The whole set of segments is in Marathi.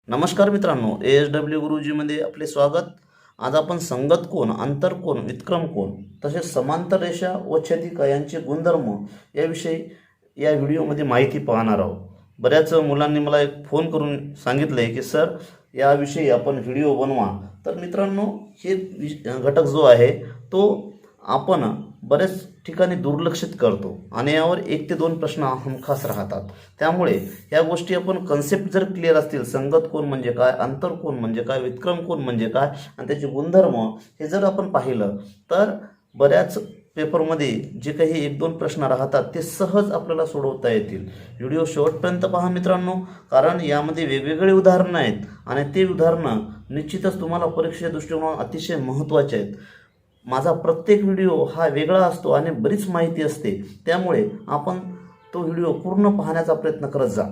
नमस्कार मित्रांनो, ASW गुरुजीमध्ये आपले स्वागत। आज आपण संगत कोन, अंतरकोन, वितक्रम कोन तसेच समांतर रेषा व छेदिका यांचे गुणधर्म याविषयी या व्हिडिओमध्ये माहिती पाहणार आहोत। बऱ्याच मुलांनी मला एक फोन करून सांगितले की सर याविषयी आपण व्हिडिओ बनवा। तर मित्रांनो, हे घटक जो आहे तो आपण बरेच ठिकाणी दुर्लक्षित करतो आणि यावर 1 ते 2 प्रश्न हमखास राहतात। त्यामुळे या गोष्टी आपण कन्सेप्ट जर क्लिअर असतील, संगत कोन म्हणजे काय, अंतर कोन म्हणजे काय, वितक्रम कोन म्हणजे काय आणि त्याचे गुणधर्म हे जर आपण पाहिलं तर बऱ्याच पेपरमध्ये जे काही 1-2 प्रश्न राहतात ते सहज आपल्याला सोडवता येतील। व्हिडिओ शेवटपर्यंत पहा मित्रांनो, कारण यामध्ये वेगवेगळे उदाहरणं आहेत आणि ते उदाहरणं निश्चितच तुम्हाला परीक्षेच्या दृष्टिकोनातून अतिशय महत्त्वाचे आहेत। माझा प्रत्येक व्हिडिओ हा वेगळा असतो आणि बरीच माहिती असते, त्यामुळे आपण तो व्हिडिओ पूर्ण पाहण्याचा प्रयत्न करत जा।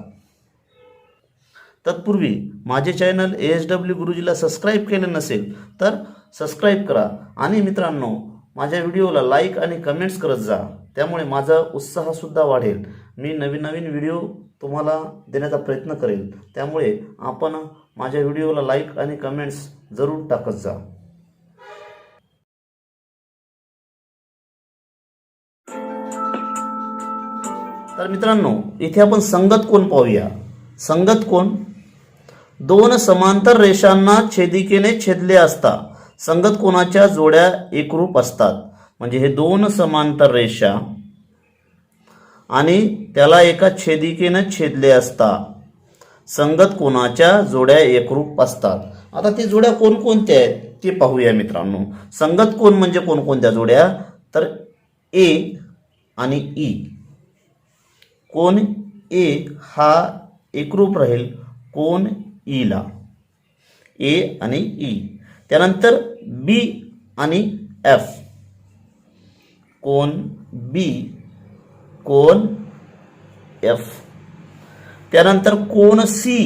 तत्पूर्वी माझे चॅनल ASW गुरुजीला सबस्क्राईब केले नसेल तर सबस्क्राईब करा आणि मित्रांनो माझ्या व्हिडिओला लाईक आणि कमेंट्स करत जा, त्यामुळे माझा उत्साह सुद्धा वाढेल। मी नवीन नवीन व्हिडिओ तुम्हाला देण्याचा प्रयत्न करेल, त्यामुळे आपण माझ्या व्हिडिओला लाईक आणि कमेंट्स जरूर टाकत जा। तर मित्रांनो, इथे आपण संगत कोन पाहूया। संगत कोन 2 समांतर रेषांना छेदिकेने छेदले असता संगत कोनाच्या जोड्या एकरूप असतात। म्हणजे हे 2 समांतर रेषा आणि त्याला एका छेदिकेने छेदले असता संगत कोनाच्या जोड्या एकरूप असतात। आता ते जोड्या कोणकोणत्या आहेत ते पाहूया मित्रांनो। संगत कोन म्हणजे कोणकोणत्या जोड्या, तर ए आणि ई। कोन ए हा एकरूप राहील कोन ई ला, ए आणि ई। त्यानंतर बी आणि एफ, कोन बी कोन एफ। त्यानंतर कोन सी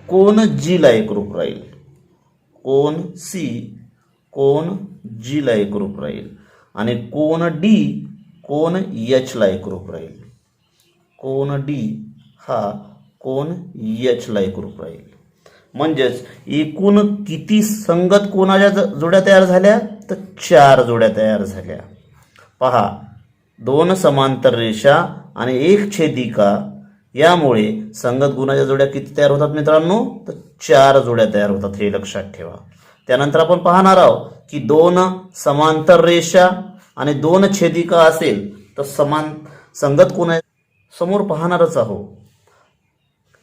कोन जी ला एकरूप राहील, कोन सी कोन जी ला एकरूप राहील। आणि कोन डी कोन एच ला एकरूप राहील, कोन डी हा कोन एच ला एकरूप राहील। म्हणजेच एकूण किती संगत कोनाच्या जोड्या तयार झाल्या, तर 4 जोड्या तयार झाल्या। पहा, 2 समांतर रेषा आणि 1 छेदिका यामुळे संगत गुणाच्या जोड्या किती तयार होतात मित्रांनो, तर 4 जोड्या तयार होतात, हे लक्षात ठेवा। त्यानंतर आपण पाहणार आहोत की 2 समांतर रेषा आणि 2 छेदिका असेल तर संगत कोना समोर पाहणारच आहोत।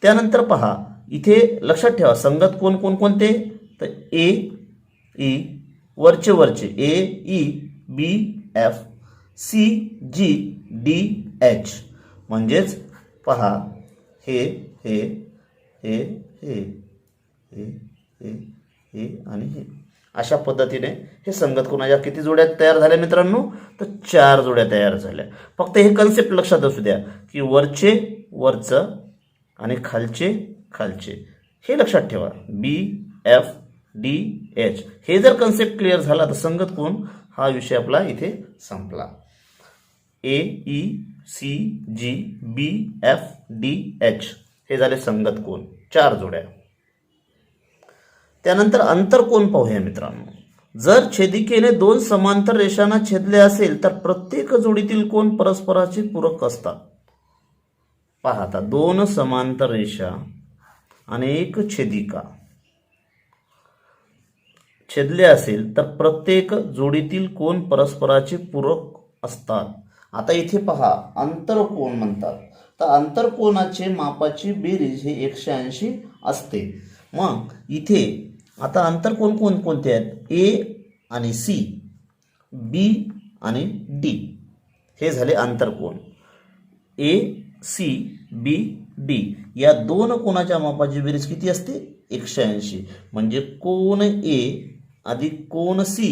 त्यानंतर पहा, इथे लक्षात ठेवा संगत कोन कोणकोणते, तर ए ई वरचे वरचे A E B F C G D H. म्हणजेच पहा, हे हे हे हे हे हे हे आणि हे अशा पद्धतीने हे संगत कोनाच्या किती जोड्या तयार झाल्या मित्रांनो, तर 4 जोड्या तयार झाल्या। फक्त हे कन्सेप्ट लक्षात असू द्या की वरचे वरचं आणि खालचे खालचे, हे लक्षात ठेवा। बी एफ डी एच हे जर कन्सेप्ट क्लिअर झाला तर संगत कोन हा विषय आपला इथे संपला। A E C G B F D H हे झाले संगत कोन, 4 जोड्या। त्यानंतर अंतरकोन पाहूया मित्रांनो। जर छेदिकेने 2 समांतर रेषांना छेदले असेल तर प्रत्येक जोडीतील कोन परस्पराचे पूरक असतात। पहा, आता 2 समांतर रेषा आणि 1 छेदिका छेदले असेल तर प्रत्येक जोडीतील कोन परस्पराचे पूरक असतात। आता इथे पहा, अंतरकोन म्हणतात, तर अंतरकोनाचे मापाची बेरीज हे 180 असते। मग इथे आता अंतरकोन कोणकोणते आहेत, ए आणि सी, बी आणि डी, हे झाले अंतरकोन। ए सी बी डी या 2 कोनाच्या मापाची बेरीज किती असते, 180। म्हणजे कोन ए अधिक कोन सी,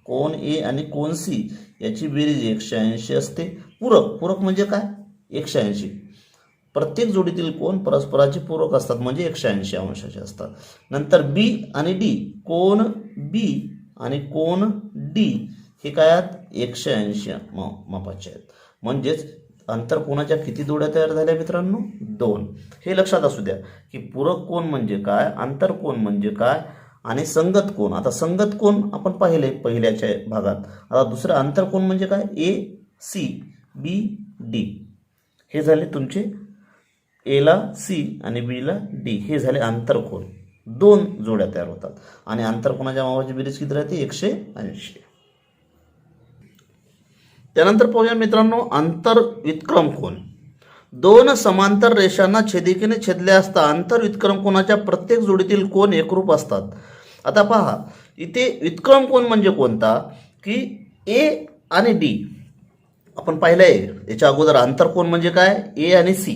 कोन ए आणि कोन सी याची बेरीज 180 असते। पूरक, पूरक म्हणजे काय, 180। प्रत्येक जोडीतील कोन परस्पराचे पूरक असतात म्हणजे 180 अंशाचे असतात। नंतर बी आणि डी, कोन बी आणि कोन डी हे काय आहेत, 180 मापाचे आहेत। म्हणजेच आंतरकोनाच्या किती जोड्या तयार झाल्या मित्रांनो? 2. हे लक्षात असू द्या की पूरक कोन म्हणजे काय, आंतरकोन म्हणजे काय आणि संगत कोन. आता संगत कोन आपण पाहिले पहिल्याच्या भागात. आता दुसरं आंतरकोन म्हणजे काय? ए सी बी डी. हे झाले तुमचे एला सी आणि बीला डी. हे झाले आंतरकोन. 2 जोड्या तयार होतात आणि आंतरकोनाच्या मापाची बेरीज किती राहते? 180. त्यानंतर पाहूया मित्रांनो आंतरवितक्रम कोन. 2 समांतर रेषांना छेदिकेने छेदले असता आंतरवितक्रम कोनाच्या प्रत्येक जोडीतील कोन एकरूप असतात. आता पहा इथे वितक्रम कोन म्हणजे कोणता की ए आणि डी आपण पाहिलं आहे. याच्या अगोदर आंतरकोन म्हणजे काय? ए आणि सी.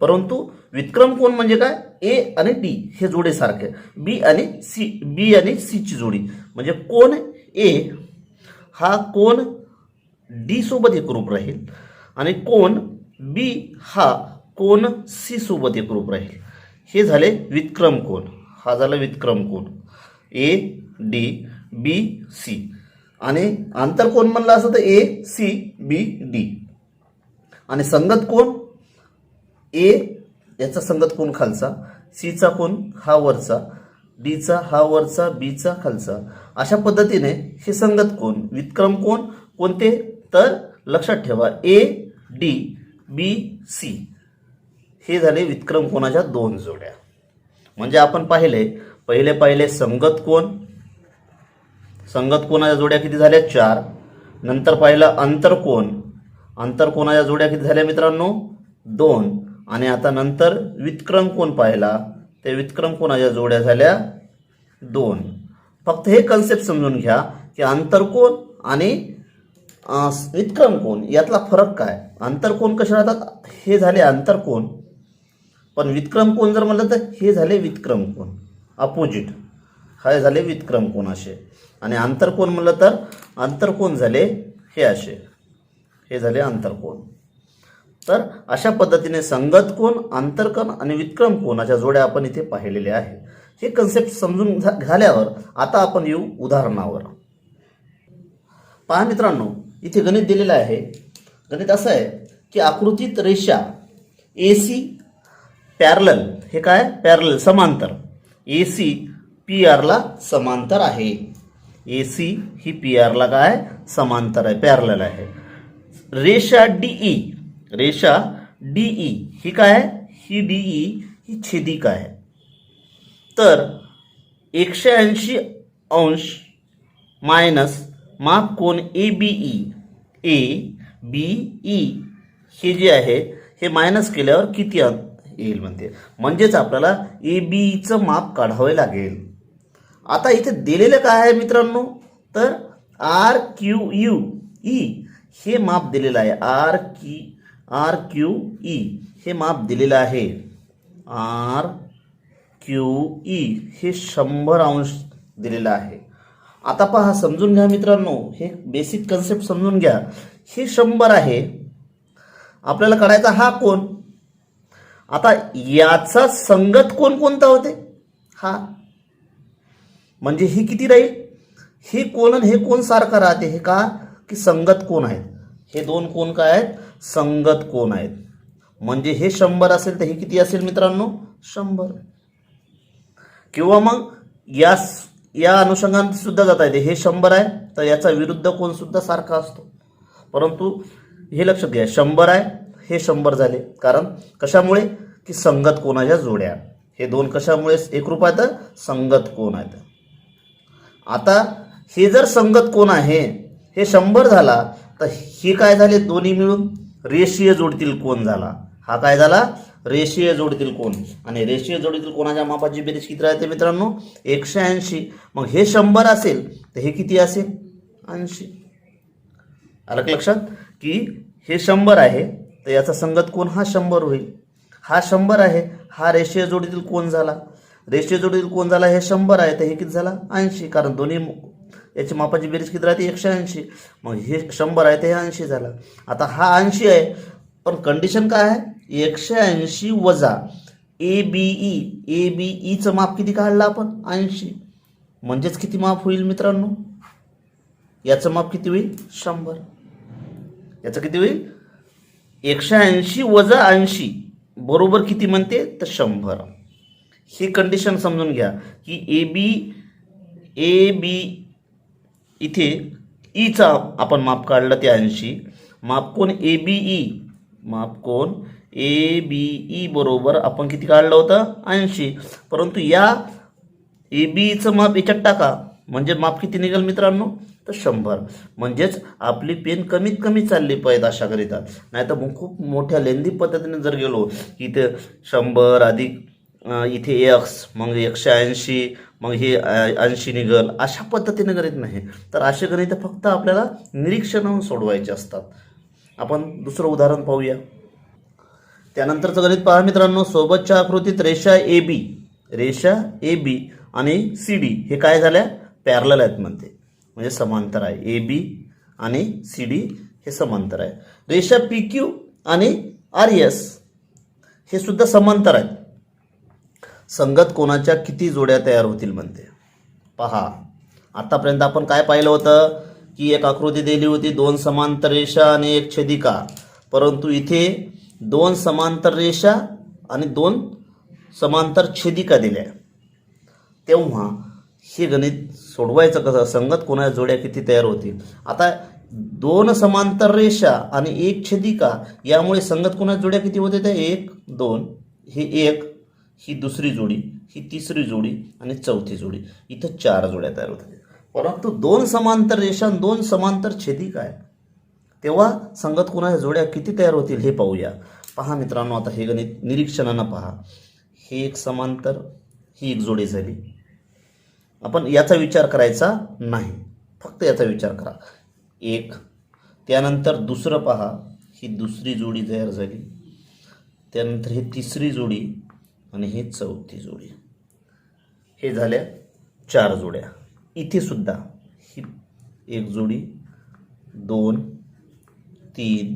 परंतु वितक्रम कोन म्हणजे काय? ए आणि डी हे जोडे सारखे. बी आणि सी ची जोडी म्हणजे कोन ए हा कोन डी सोबत एकरूप राहील आणि कोन बी हा कोन सी सोबत एकरूप राहील. हे झाले वितक्रम कोन. हा झाला वितक्रम कोन ए डी बी सी. आणि आंतरकोन म्हणलं असं तर ए सी बी डी. आणि संगत कोन ए याचा संगत कोन खालचा, सीचा कोन हा वरचा, डीचा हा वरचा, बीचा खालचा. अशा पद्धतीने हे संगत कोन. वितक्रम कोन कोणते तर लक्षात ठेवा ए डी बी सी हे झाले वितक्रम कोनाच्या 2 जोड्या. म्हणजे आपण पहिले संगत कोन. संगत कोनाच्या जोड्या किती झाल्या? 4. नंतर पाहिलं आंतरकोन. आंतरकोनाच्या जोड्या किती झाल्या मित्रांनो? 2. आणि आता नंतर वितक्रम कोन पाहिला. त्या वितक्रम कोनाच्या जोड्या झाल्या 2. फक्त हे कन्सेप्ट समजून घ्या की आंतरकोन आणि वितक्रम कोन यातला फरक काय. आंतरकोन कसे राहतात? हे झाले आंतरकोन. पण वितक्रम कोन जर म्हणलं तर हे झाले वितक्रम कोन. अपोजिट हे झाले वितक्रम कोन असे. आणि आंतरकोन म्हणलं तर आंतरकोन झाले हे असे. हे झाले आंतरकोन. तर अशा पद्धतीने संगत कोन, आंतरकोन आणि वितक्रम कोनाच्या जोड्या आपण इथे पाहिलेल्या आहेत. हे कन्सेप्ट समजून झाल्यावर आता आपण येऊ उदाहरणावर. पहा मित्रांनो इथे गणित दिलेलं आहे. गणित असं आहे की आकृतीत रेषा AC पॅरलल. हे काय? पॅरलल समांतर. AC PR ला समांतर आहे. AC ही PR ला काय? समांतर आहे, पॅरलल आहे. रेषा DE ही काय आहे? ही DE ही छेदिका आहे. तर 180 अंश मायनस माप कोन ABE हे जे आहे हे मायनस केल्यावर किती येईल म्हणते. म्हणजेच आपल्याला ABEचं माप काढावे लागेल. आता इथे दिलेलं काय आहे मित्रांनो तर RQE हे माप दिलेलं आहे. RQE हे माप दिलेलं आहे. RQE हे 100 अंश दिलेलं आहे. आता पहा समजून घ्या मित्रांनो, हे बेसिक कन्सेप्ट समजून घ्या. हे 100 आहे. आपल्याला काढायचा हा कोन. आता याचा संगत कोन कोणता होते? हा. म्हणजे ही किती राहील? हे कोन आणि हे कोन सारखा राहते. हे का की संगत कोन आहेत. हे 2 कोन काय आहेत? संगत कोन आहेत. म्हणजे हे 100 असेल तर हे किती असेल मित्रांनो? 100. किंवा मग या अनुषंगाने सुद्धा जाता येते. हे 100 आहे तर याचा विरुद्ध कोन सुद्धा सारखा असतो. परंतु हे लक्षात घ्या 100 आहे हे 100 झाले. कारण कशामुळे की संगत कोनाच्या जोड्या. हे 2 कशामुळे एकरूप आहेत? संगत कोन आहेत. आता हे जर संगत कोन आहे हे 100 झाला तर हे काय झाले? दोन्ही मिळून रेषीय जोडीतील कोन झाला. हा काय झाला? रेषीय जोडीतील कोन. आणि रेषीय जोडीतील कोनाच्या मापाची बेरीज किती राहते मित्रांनो? 180. मग हे 100 असेल तर हे किती असेल? 80. आलं लक्षात की हे 100 आहे तर याचा संगत कोन हा 100 होईल. हा 100 आहे. हा रेषीय जोडीतील कोन झाला. रेषीय जोडीतील कोन झाला हे 100 आहे तर हे किती झाला? 80. कारण दोन्ही याची मापाची बेरीज किती राहते? 180. मग हे 100 आहे तर हे 80 झाला. आता हा 80 आहे पण कंडिशन काय आहे? 180 वजा ABEचं माप किती काढलं आपण? 80. म्हणजेच किती माप होईल मित्रांनो? याचं माप किती होईल? 100. याचं किती होईल? 180 वजा 80 बरोबर किती म्हणते तर 100. ही कंडिशन समजून घ्या की ए बी इथे ईचा आपण माप काढलं ते 80. मापकोन ए बी ई बरोबर आपण किती काढलं होतं 80. परंतु या ए बीचं माप याच्यात टाका म्हणजे माप किती निघेल मित्रांनो तर 100. म्हणजेच आपली पेन कमीत कमी चालली पाहिजे अशाकरिता. नाही तर मग खूप मोठ्या लेंदी पद्धतीने जर गेलो की इथे 100 अधिक इथे एक्स मग 180 मग हे 80 निघल अशा पद्धतीने गणित नाही. तर असे गणित फक्त आपल्याला निरीक्षणाहून सोडवायचे असतात. आपण दुसरं उदाहरण पाहूया. त्यानंतरचं गणित पहा मित्रांनो. सोबतच्या आकृतीत रेषा ए बी आणि सी डी हे काय झाल्या पॅरलल आहेत म्हणते म्हणजे समांतर आहे. ए बी आणि सी डी हे समांतर आहे. रेषा पी क्यू आणि आर एस हे सुद्धा समांतर आहेत. संगत कोणाच्या किती जोड्या तयार होतील म्हणते. पहा आतापर्यंत आपण काय पाहिलं होतं की एक आकृती दिली होती 2 समांतर रेषा आणि एक छेदिका. परंतु इथे 2 समांतर रेषा आणि 2 समांतर छेदिका दिल्या. तेव्हा हे गणित सोडवायचं कसं. संगत कोणाच्या जोड्या किती तयार होतील. आता 2 समांतर रेषा आणि 1 छेदिका यामुळे संगत कोणाच्या जोड्या किती होते त्या 1 2 हे 1 ही दुसरी जोडी ही तिसरी जोडी आणि चौथी जोडी इथं 4 जोड्या तयार होतात. परंतु 2 समांतर रेषा आणि 2 समांतर छेदिका आहे तेव्हा संगत कोणाच्या जोड्या किती तयार होतील हे पाहूया. पहा मित्रांनो आता हे गणित निरीक्षणानं पहा. हे एक समांतर ही एक जोडी झाली. आपण याचा विचार करायचा नाही फक्त याचा विचार करा. एक त्यानंतर दुसरं पहा ही दुसरी जोडी तयार झाली. त्यानंतर ही तिसरी जोडी आणि ही चौथी जोडी हे झाल्या 4 जोड्या. इथे सुद्धा ही एक जोडी 2 3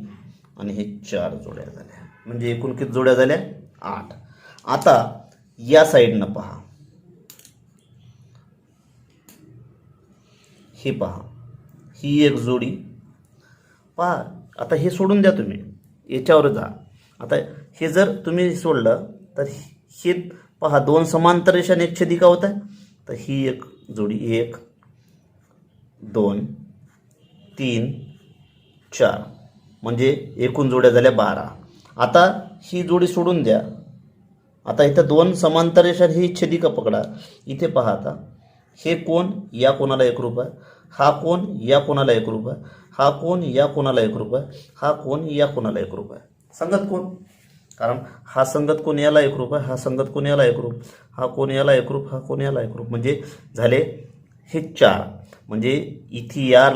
आणि हे 4 जोड्या झाल्या म्हणजे एकूण किती जोड्या झाल्या 8. आता या साईडनं पहा. हे पहा ही एक जोडी पहा. आता हे सोडून द्या तुम्ही याच्यावर जा. आता हे जर तुम्ही सोडलं तर हे पहा 2 समांतर रेषा आणि 1 छेदिका होत आहे. तर ही एक जोडी 1 2 3 4 म्हणजे एकूण जोड्या झाल्या 12. आता ही जोडी सोडून द्या. आता इथं 2 समांतर रेषा ही छेदिका पकडा. इथे पहा आता हे कोण या कोणाला एकरूप आहे. हा कोण या कोणाला एकरूप आहे. हा कोण या कोणाला एकरूप आहे. हा कोण या कोणाला एकरूप आहे. संगत कोण कारण हा संगत कोण याला एकरूप आहे. हा संगत कोण याला एकरूप. हा कोण याला एकरूप. हा कोण याला एकरूप म्हणजे झाले हे 4. म्हणजे इथे या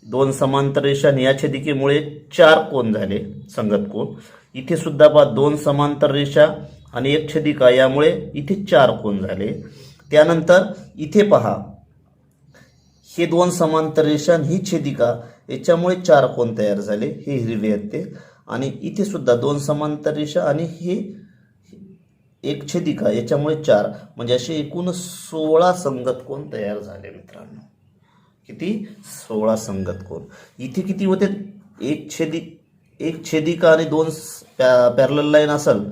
2 समांतर रेषा आणि या छेदिकेमुळे 4 कोण झाले संगत कोण. इथे सुद्धा पहा 2 समांतर रेषा आणि 1 छेदिका यामुळे इथे 4 कोण झाले. त्यानंतर इथे पहा हे 2 समांतर रेषा आणि ही छेदिका याच्यामुळे 4 कोण तयार झाले हे हिरवे आहेत ते. आणि इथे सुद्धा 2 समांतर रेषा आणि हे 1 छेदिका याच्यामुळे 4 म्हणजे असे एकूण 16 संगत कोण तयार झाले मित्रांनो. किती 16 संगत कोण. इथे किती होते 1 छेदिका आणि 2 पॅरलल लाईन असेल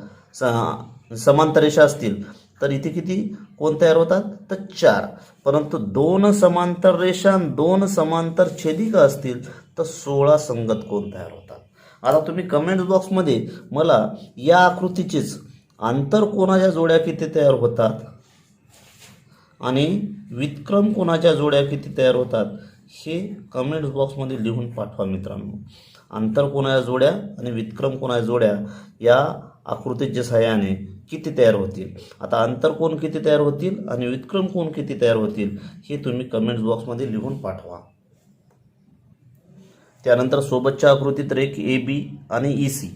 समांतर रेषा असतील तर इथे किती कोण तयार होतात तर 4. परंतु 2 समांतर रेषा आणि 2 समांतर छेदिका असतील तर 16 संगत कोण तयार होतात. आता तुम्ही कमेंट बॉक्समध्ये मला या आकृतीचीच आंतरकोनाच्या जोड्या किती तयार होतात आणि व्युत्क्रम कोनाच्या जोड्या किती तयार होतात हे कमेंट बॉक्समध्ये लिहून पाठवा मित्रांनो. आंतरकोनाच्या जोड्या आणि व्युत्क्रम कोनाच्या जोड्या या आकृतीच्या सहाय्याने किती तयार होतील. आता आंतरकोन किती तयार होतील आणि व्युत्क्रम कोन किती तयार होतील हे तुम्ही कमेंट बॉक्समध्ये लिहून पाठवा. त्यानंतर सोबतच्या आकृतीत रेख ए बी आणि ई सी.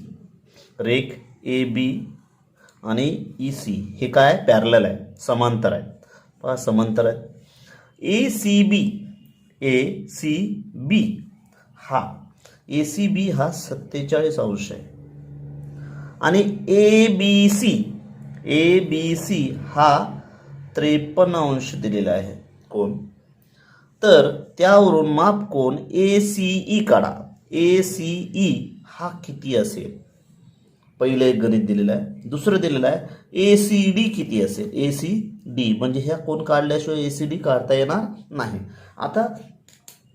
रेख ए बी आणि ई सी हे काय पॅरलल आहे समांतर आहे. पहा समांतर आहे. ए सी बी हा ए सी बी हा 47 अंश आहे आणि ए बी सी हा 53 अंश दिलेला आहे कोण. तर त्यावरून माप कोण ए सी ई काढा. ए सी ई हा किती असेल? पहिलं एक गणित दिलेलं आहे. दुसरं दिलेलं आहे ACD किती असेल. ACD म्हणजे ह्या कोण काढल्याशिवाय ACD काढता येणार नाही. आता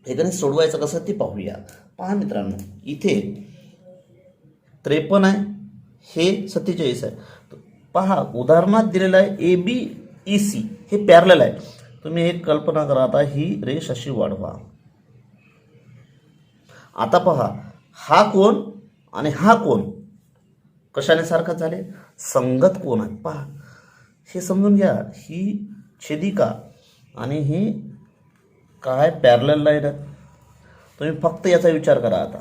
हे गणित सोडवायचं कसं ते पाहूया. पहा मित्रांनो, इथे 53 आहे, हे 47 आहे. पहा उदाहरणात दिलेलं आहे ABEC हे पॅरलल आहे. तुम्ही एक कल्पना करा, आता ही रेष अशी वाढवा. आता पहा हा कोण आणि हा कोण कशाने सारखाच झाले? संगत कोण आहे. पहा हे समजून घ्या, ही छेदिका आणि ही काय पॅरलल लाईन आहे. तुम्ही फक्त याचा विचार करा. आता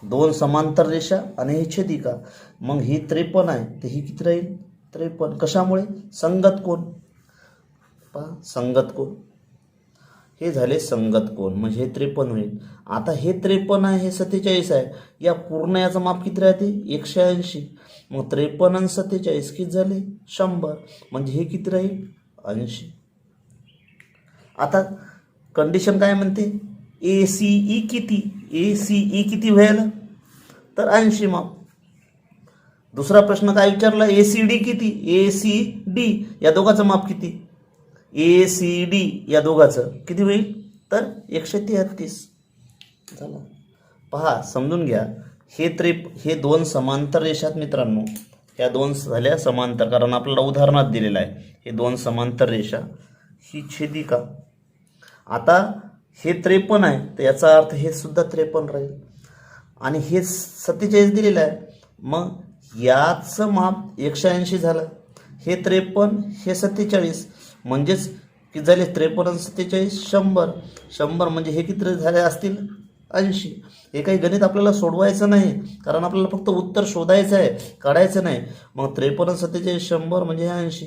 दोन समांतर रेषा आणि ही छेदिका, मग ही 53 आहे तर ही किती राहील? 53. कशामुळे? संगत कोण. पहा संगत कोण, हे झाले संगत कोण म्हणजे हे 53 होईल. आता हे 53 आहे, हे 47 आहे. या पूर्ण याचं माप किती राहते? 180. मग 53 आणि 47 किती झाले? 100. म्हणजे हे किती राहील? 80. आता कंडिशन काय म्हणते? ACE किती? ACE किती व्हायला? तर 80 माप. दुसरा प्रश्न काय विचारला? ACD किती? ACD या दोघांचं माप किती? ACD या दोघांचं किती होईल? तर 133 झालं. पहा समजून घ्या, हे दोन समांतर रेषात मित्रांनो, ह्या दोन झाल्या समांतर, कारण आपल्याला उदाहरणात दिलेलं आहे. हे दोन समांतर रेषा, ही छेदिका. आता हे 53 आहे तर याचा अर्थ हे सुद्धा 53 राहील आणि हे 47 दिलेलं आहे. मग याचं माप 180 झालं. हे 53 हे 47 म्हणजेच किती झाले? 53 आणि 47 100. 100 म्हणजे हे किती झाले असतील? 80. हे काही गणित आपल्याला सोडवायचं नाही, कारण आपल्याला फक्त उत्तर शोधायचं आहे, काढायचं नाही. मग 53 आणि 47 100 म्हणजे हे 80.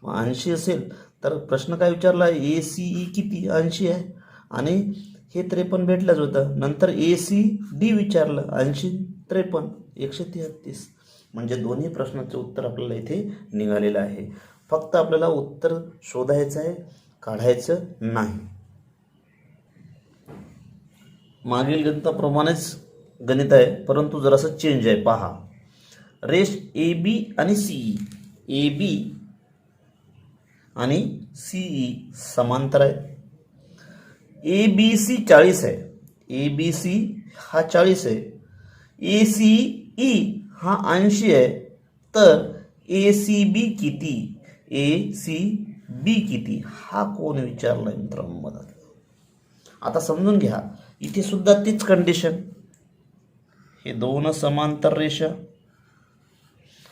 80 असेल तर प्रश्न काय विचारला? ACE किती? 80 आहे आणि हे 53 भेटलंच होतं. नंतर ACD विचारलं, 80 53 133. म्हणजे दोन्ही प्रश्नाचे उत्तर आपल्याला इथे निघालेलं आहे. फक्त आपल्याला उत्तर शोधायचं आहे, काढायचं नाही. मागील गणिताप्रमाणेच गणित आहे, परंतु जरासं चेंज आहे. पहा रेष AB आणि CE, AB आणि CE समांतर आहे. ABC 40 आहे, ABC हा 40 आहे. ACE हा 80 आहे. तर ACB किती? ACB किती हा कोण विचारलाय मित्रांनो मला. आता समजून घ्या, इथे सुद्धा तीच कंडिशन. हे दोन समांतर रेषा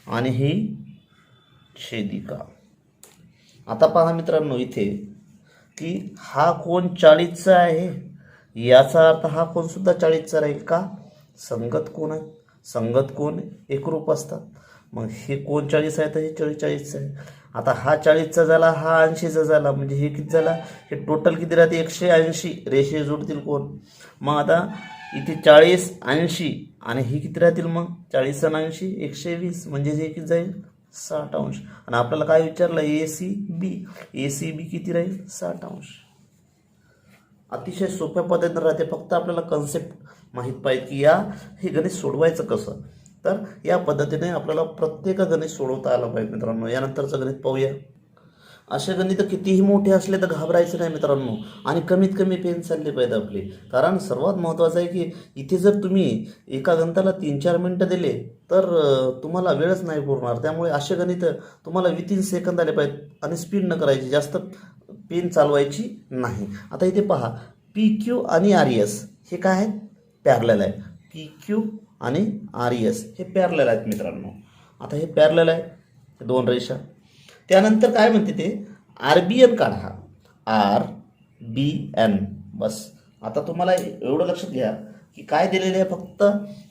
आणि ही छेदिका. आता पहा मित्रांनो इथे की हा कोण 40चा आहे, याचा अर्थ हा कोण सुद्धा 40चा राहील का? संगत कोण आहे. संगत कोण एकरूप असतात. मग हे कोण 40 आहे तर हे 44चं आहे. आता हा 40चा झाला, हा 80चा झाला, म्हणजे हे किती झाला? हे टोटल किती राहते? 180 रेषे जोडतील कोण. मग आता इथे 40 80 आणि हे किती राहतील? मग 40 आणि 80 120 म्हणजे हे किती जाईल? 60 अंश. आणि आपल्याला काय विचारलं? ACB. ACB किती राहील? 60 अंश. अतिशय सोप्या पद्धतीने राहते. फक्त आपल्याला कन्सेप्ट माहीत पाहिजे की हे गणित सोडवायचं कसं. तर या पद्धतीने आपल्याला प्रत्येक गणित सोडवता आलं पाहिजे मित्रांनो. यानंतरचं गणित पाहूया. असे गणित कितीही मोठे असले तर घाबरायचं नाही मित्रांनो, आणि कमीत कमी पेन चालले पाहिजे आपले. कारण सर्वात महत्त्वाचं आहे की इथे जर तुम्ही एका गणिताला 3-4 मिनटं दिले तर तुम्हाला वेळच नाही पुरणार. त्यामुळे असे गणित तुम्हाला विथिन सेकंद आले पाहिजेत आणि स्पीड न करायची, जास्त पेन चालवायची नाही. आता इथे पहा PQ आणि RS हे काय आहेत? पॅरलल आहे. PQ आणि RS हे पॅरलल आहेत मित्रांनो. आता हे पॅरलल आहे, हे दोन रेषा. त्यानंतर काय म्हणते ते? RBN काढा. RBN बस. आता तुम्हाला एवढं लक्षात घ्या की काय दिलेलं आहे? फक्त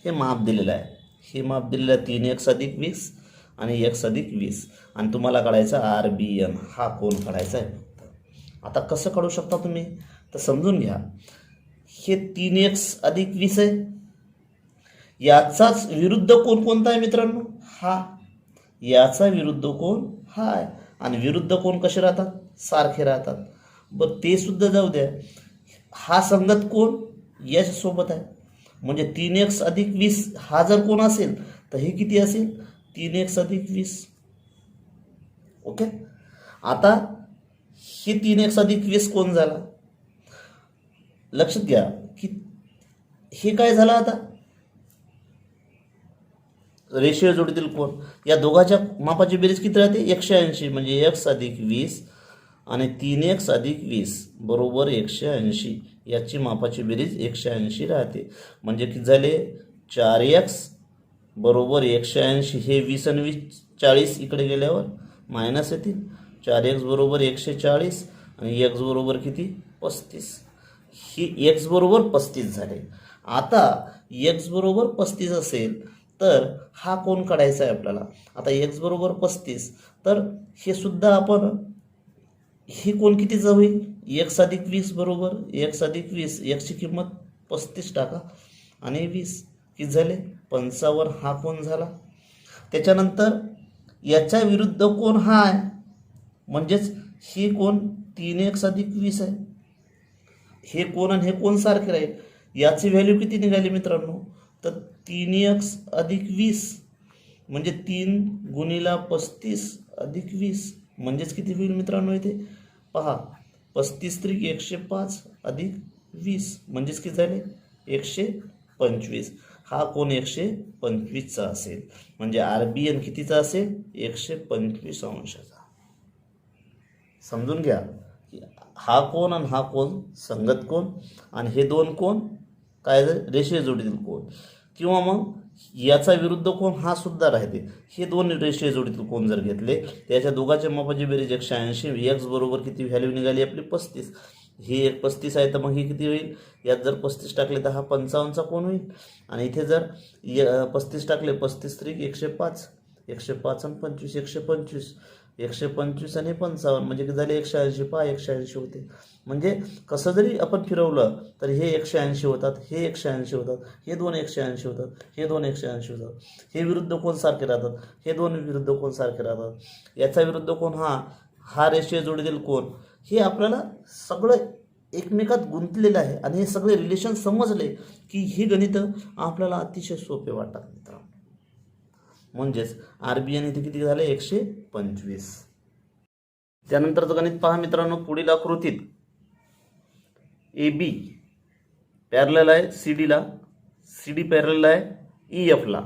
हे माप दिलेलं आहे. हे माप दिलेलं आहे 3x + 20 आणि x + 20 आणि तुम्हाला काढायचा RBN हा कोण काढायचा आहे. आता कसं काढू शकता तुम्ही तर समजून घ्या. हे 3x + 20 आहे, याचाच विरुद्ध कोण कोणता आहे मित्रांनो? हा. याचा विरुद्ध कोण हा आहे. आणि विरुद्ध कोण कसे राहतात? सारखे राहतात. बरं ते सुद्धा जाऊ द्या. हा संगत कोण याच्या सोबत आहे. म्हणजे 3x अधिक 20 हा जर कोण असेल तर हे किती असेल 3x अधिक 20. ओके. आता हे 3x अधिक 20 कोण झाला लक्षात घ्या की हे काय झालं आता रेषीय जोडीतील कोण. या दोघांच्या मापाची बेरीज किती राहते 180 म्हणजे x अधिक 20 आणि 3x अधिक 20 बरोबर 180. याची मापाची बेरीज 180 राहते. म्हणजे किती झाले 4x बरोबर 180. हे 20 आणि 20 40 इकडे गेल्यावर मायनस येतील. 4x बरोबर 140 आणि x बरोबर किती 35. ही x बरोबर 35 झाले. आता x बरोबर 35 असेल तर हा कोण काढायचा आहे आपल्याला. आता x बरोबर 35 तर हे सुद्धा आपण हे कोण कितीचं होईल x अधिक 20 बरोबर x अधिक 20. x ची किंमत 35 टाका आणि 20 किती झाले 55. हा कोण झाला. त्याच्यानंतर याच्या विरुद्ध कोण हा आहे म्हणजेच हे कोण 3x अधिक 20 आहे. हे कोण आणि हे कोण सारखे राहील. याची व्हॅल्यू किती निघाली मित्रांनो तर 3x अधिक 20 म्हणजे 3 गुणिला 35 अधिक 20 म्हणजेच किती होईल मित्रांनो इथे पहा 35 त्रिक 105 अधिक 20 म्हणजेच किती झाले 125. हा कोण 125चा असेल म्हणजे RBN कितीचा असेल 125 अंशाचा. समजून घ्या हा कोण आणि हा कोण संगत कोण आणि हे दोन कोण काय रेषीय जोडीतील कोण किंवा मग याचा विरुद्ध कोण हा सुद्धा राहते. हे दोन रेषीय जोडीतील कोण जर घेतले त्याच्या दोघांच्या मापाची बेरीज 180. x बरोबर किती व्हॅल्यू निघाली आपली 35. ही एक 35 आहे तर मग ही किती होईल यात जर 35 टाकले तर हा 55चा कोण होईल. आणि इथे जर 35 टाकले 35 त्रिक 105 105 आणि 25 125 125 आणि 55 म्हणजे किती झाले 180. पहा 180 होते. म्हणजे कसं जरी आपण फिरवलं तर हे 180 होतात हे 180 होतात हे दोन 180 होतात हे दोन 180 होतात. हे विरुद्ध कोण सारखे राहतात हे दोन विरुद्ध कोण सारखे राहतात. याचा विरुद्ध कोण हा रेषीय जोडीतील कोण. हे आपल्याला सगळं एकमेकात गुंतलेलं आहे आणि हे सगळे रिलेशन समजले की ही गणित आपल्याला अतिशय सोपे वाटतात मित्रांनो. म्हणजेच RBN इथे किती झाले 125. त्यानंतरचं गणित पहा मित्रांनो पुढील आकृतीत AB पॅरलल आहे CD ला CD पॅरलल आहे EF ला.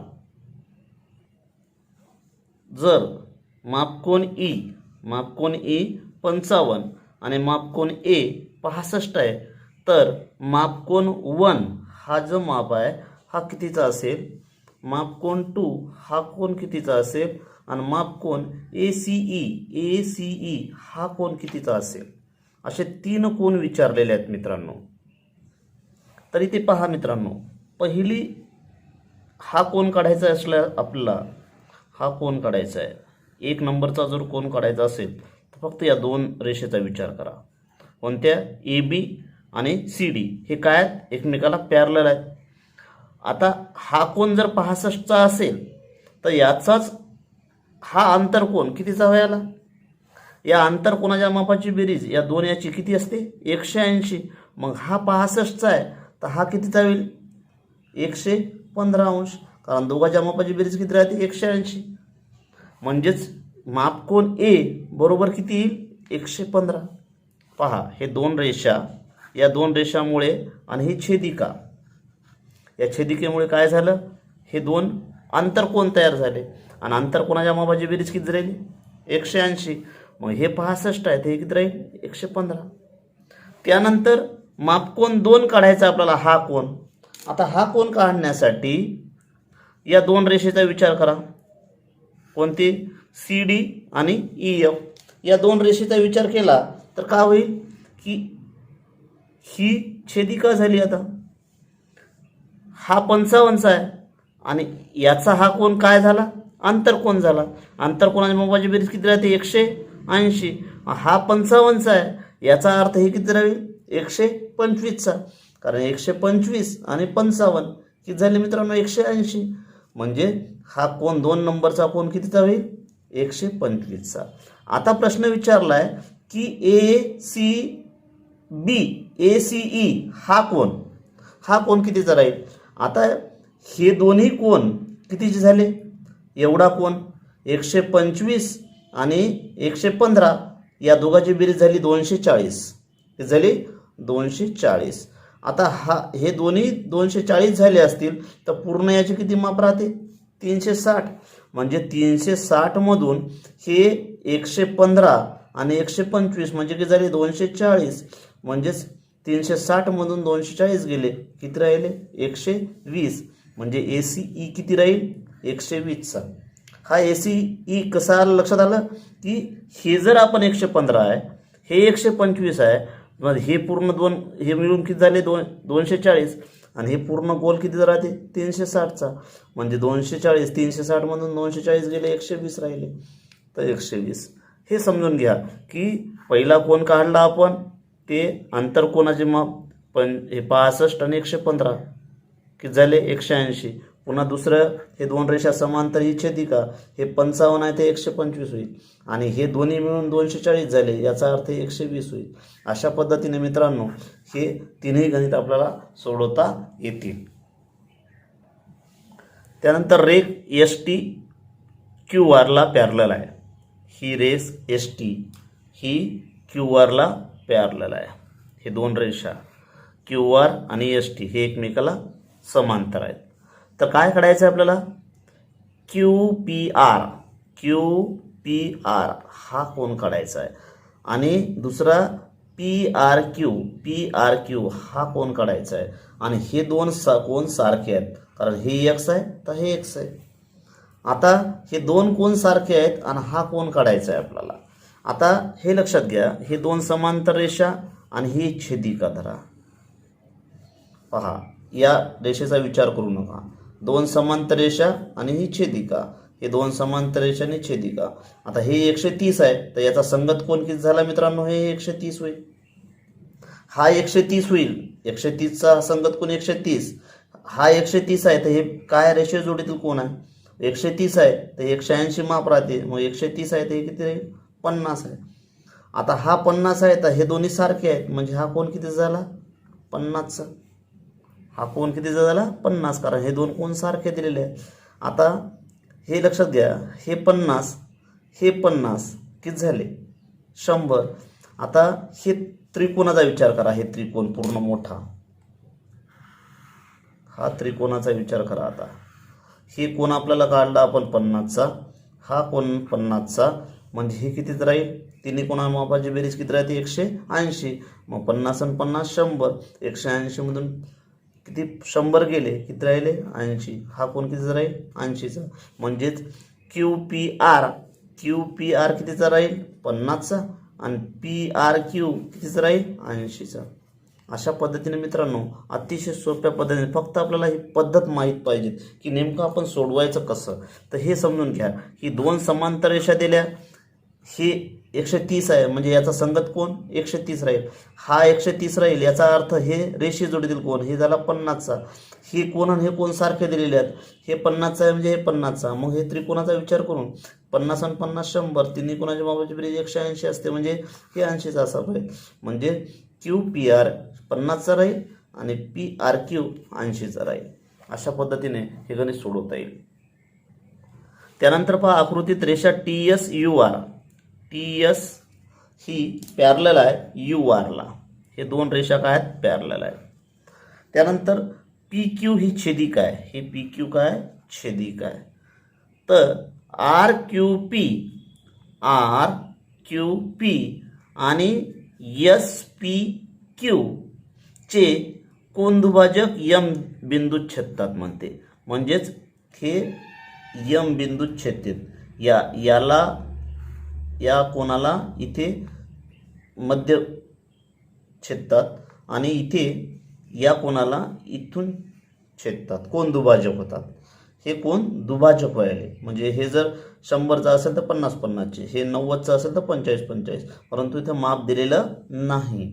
जर मापकोन E 55 आणि मापकोन A 65 आहे तर मापकोन 1 हा जो माप आहे हा कितीचा असेल. मापकोन 2 हा कोण कितीचा असेल आणि मापकोन ACE हा कोण कितीचा असेल. असे 3 कोण विचारलेले आहेत मित्रांनो. तर इथे पहा मित्रांनो पहिली हा कोण काढायचा असला आपल्याला हा कोण काढायचा आहे. 1 नंबरचा जर कोण काढायचा असेल तर फक्त या दोन रेषेचा विचार करा. कोणत्या AB आणि CD हे काय आहेत एकमेकाला पॅरलल आहेत. आता हा कोण जर 65चा असेल तर याचाच हा आंतरकोन कितीचा व्हायला. या आंतरकोनाच्या मापाची बेरीज या दोन याची किती असते 180. मग हा 65चा आहे तर हा कितीचा होईल 115 अंश कारण दोघांच्या मापाची बेरीज किती राहते 180. म्हणजेच मापकोन A बरोबर किती येईल 115. पहा हे दोन रेषा या दोन रेषामुळे आणि ही छेदिका या छेदिकेमुळे काय झालं हे दोन आंतरकोन तयार झाले आणि आंतरकोनाच्या मापाची बेरीज किती राहिली 180. मग हे 65 आहे ते किती राहील 115. त्यानंतर मापकोन 2 काढायचा आपल्याला हा कोण. आता हा कोण काढण्यासाठी या दोन रेषेचा विचार करा. कोणती CD आणि EF या दोन रेषेचा विचार केला तर काय होईल की ही छेदिका झाली. आता हा 55चा आहे आणि याचा हा कोण काय झाला आंतरकोन झाला. आंतरकोनाच्या मापाची बेरीज किती राहते 180. हा 55चा आहे याचा अर्थ हे किती राहील 125चा कारण 125 आणि 55 किती झाले मित्रांनो 180. म्हणजे हा कोण 2 नंबरचा कोण कितीचा होईल 125चा. आता प्रश्न विचारलाय की ACE हा कोण कितीचा राहील. आता हे दोन्ही कोण कितीचे झाले? एवढा कोण 125 आणि 115, या दोघांची बेरीज झाली 240. हे झाली 240. आता हे दोन्ही 240 झाले असतील तर पूर्ण याचे किती माप राहते? 360. म्हणजे 360 मधून हे 115 आणि 125 म्हणजे किती झाले? 240. म्हणजेच 360 मधून 240 गेले, किती राहिले? 120. म्हणजे ACE किती राहील? 120चा. हा ACE कसा आला लक्षात आलं की हे जर आपण 115 आहे, हे 125 आहे, मग हे पूर्ण दोन हे मिळून किती झाले? 240. आणि हे पूर्ण गोल किती राहते? 360चा. म्हणजे 240 360 मधून 240 गेले, 120 राहिले. तर 120 हे समजून घ्या की पहिला कोण काढला आपण ते आंतरकोणाचे माप पण हे 65 आणि 115 किती झाले? 180. पुन्हा दुसरं हे दोन रेषा समांतर ही छेदिका, हे 55 आहे ते 125 होईल. आणि हे दोन्ही मिळून 240 झाले, याचा अर्थ 120 होईल. अशा पद्धतीने मित्रांनो हे तिन्ही गणित आपल्याला सोडवता येतील. त्यानंतर रेघ ST QR पॅरलल आहे. ही रेस ST ही QR पॅरलल आहे. हे दोन रेषा QR आणि ST हे एकमेकाला समांतर आहेत. तर काय करायचं आहे आपल्याला? QPR हा कोण काढायचा आहे आणि दुसरा PRQ हा कोण काढायचा आहे. आणि हे दोन कोण सारखे आहेत, कारण हे X आहे तर हे X आहे. आता हे दोन कोण सारखे आहेत आणि हा कोण काढायचा आहे आपल्याला. आता हे लक्षात घ्या, हे दोन समांतर रेषा आणि ही छेदिका धरा. पहा, या रेषेचा विचार करू नका. दोन समांतर रेषा आणि ही छेदिका, हे दोन समांतर रेषा आणि छेदिका. आता हे 130 आहे तर याचा संगत कोण किती झाला मित्रांनो? हे 130 होईल. हा 130 होईल. 130चा संगत कोण? 130. हा 130 आहे तर हे काय रेषे जोडीतील कोण आहे? 130 आहे तर 180 माप राहते. मग 130 आहे तर हे किती राहील? 50 आहे. आता हा 50 आहे तर हे दोन्ही सारखे आहेत, म्हणजे हा कोण किती झाला? 50चा. हा कोण कितीचा झाला? 50, कारण हे दोन कोण सारखे दिलेले आहेत. आता हे लक्षात घ्या, हे 50 हे 50 किती झाले? 100. आता हे त्रिकोणाचा विचार करा. हे त्रिकोण पूर्ण मोठा, हा त्रिकोणाचा विचार करा. आता हे कोण आपल्याला काढला आपण 50चा, हा कोण 50चा, म्हणजे हे कितीच राहील? तिन्ही कोणा मापाची बेरीज किती राहते? 180. मग 50 आणि 50 100. 180 मधून किती 100 गेले, किती राहिले? 80. हा कोण कितीचा राहील? 80चा. म्हणजेच QPR कितीचा राहील? 50चा. आणि PRQ कितीचा राहील? 80चा. अशा पद्धतीने मित्रांनो अतिशय सोप्या पद्धतीने, फक्त आपल्याला ही पद्धत माहीत पाहिजे की नेमकं आपण सोडवायचं कसं. तर हे समजून घ्या की दोन समांतर रेषा दिल्या, हे 130 आहे म्हणजे याचा संगत कोण? 130 राहील. हा 130 राहील, याचा अर्थ हे रेषे जोडीतील कोण? हे झाला 50चा. हे कोण आणि हे कोण सारखे दिलेले आहेत. हे 50चा आहे म्हणजे हे 50चा. मग हे त्रिकोणाचा विचार करून 50 आणि 50 100, तिन्ही कोणाच्या मापाची बेरीज 180 असते, म्हणजे हे 80चा असा पाहिजे. म्हणजे QPR 50चा राहील आणि PRQ 80चा राहील. अशा पद्धतीने हे गणित सोडवता येईल. त्यानंतर पहा आकृतीत रेषा TS ही पॅरलल आहे URला. हे दोन रेषा काय आहेत? पॅरलल आहेत. त्यानंतर PQ ही छेदिका आहे. हे PQ काय? छेदिका आहे. तर RQP आणि SPQ चे कोनदुभाजक M बिंदूत छेदतात म्हणते. म्हणजेच हे M बिंदूत छेदतात. याला या कोणाला इथे मध्य छेदतात आणि इथे या कोणाला इथून छेदतात, कोण दुभाजक होतात. हे कोण दुभाजक व्हायले. म्हणजे हे जर 100चा असेल तर 50-50चे, हे 90चा असेल तर 45-45, परंतु इथे माप दिलेलं नाही.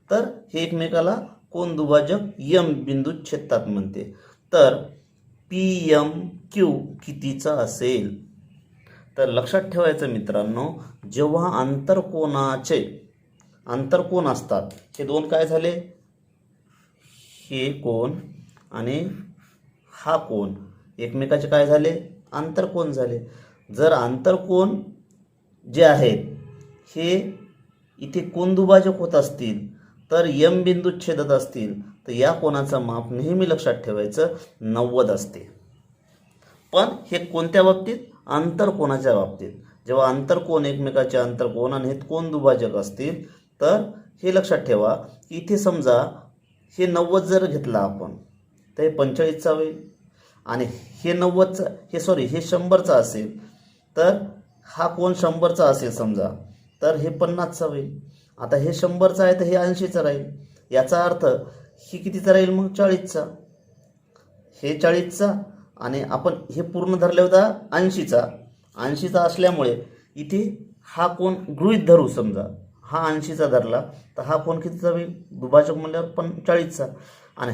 तर हे एकमेकाला कोण दुभाजक M बिंदूत छेदतात म्हणते. तर PMQ कितीचा असेल? तर लक्षात ठेवायचं मित्रांनो, जेव्हा आंतरकोन असतात, हे दोन काय झाले? हे कोण आणि हा कोन एकमेकाचे काय झाले, आंतरकोन झाले. जर आंतरकोन जे आहेत हे इथे कोनदुभाजक होत असतील तर यम बिंदू छेदत असतील तर या कोणाचं माप नेहमी लक्षात ठेवायचं 90 असते. पण हे कोणत्या बाबतीत, आंतरकोनाच्या बाबतीत. जेव्हा आंतरकोन एकमेकाचे आंतरकोन आणि हे कोनदुभाजक असतील तर हे लक्षात ठेवा की इथे समजा हे 90 जर घेतला आपण तर हे 45चा होईल आणि हे 90चा हे 100चा असेल तर हा कोन 100चा असेल समजा तर हे 50चा होईल. आता हे 100चा आहे तर हे 80चा राहील. याचा अर्थ ही कितीचा राहील मग, 40चा. हे 40चा आणि आपण हे पूर्ण धरले होता 80चा असल्यामुळे इथे हा कोन गृहीत धरू, समजा हा 80चा धरला तर हा कोन कितीचा होईल, दुभाजक म्हणल्यावर 40चा. आणि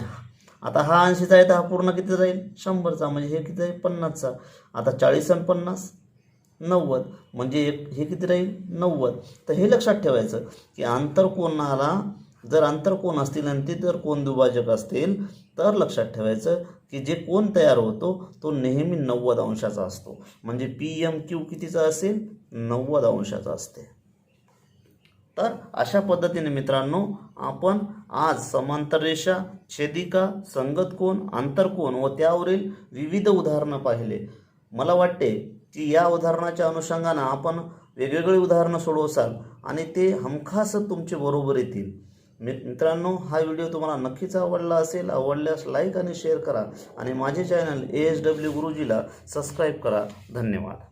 आता हा 80चा आहे तर हा पूर्ण कितीचा राहील, 100चा. म्हणजे हे किती आहे, 50चा. आता 40 आणि 50 90 म्हणजे हे किती राहील, 90. तर हे लक्षात ठेवायचं की आंतरकोनाला जर आंतरकोन असतील आणि ते जर कोन दुभाजक असतील तर लक्षात ठेवायचं की जे कोन तयार होतो तो नेहमी 90 अंशाचा असतो. म्हणजे PMQ कितीचा असेल, 90 अंशाचा असते. तर अशा पद्धतीने मित्रांनो आपण आज समांतर रेषा, छेदिका, संगत कोन, आंतरकोन व त्यावरील विविध उदाहरणं पाहिले. मला वाटते की या उदाहरणाच्या अनुषंगाने आपण वेगवेगळी उदाहरणं सोडवसाल आणि ते हमखास तुमचे बरोबर येतील. मित्रांनो हा व्हिडिओ तुम्हाला नक्कीच आवडला असेल. आवडल्यास लाईक आणि शेअर करा आणि माझे चॅनल ASW गुरुजीला सबस्क्राईब करा. धन्यवाद.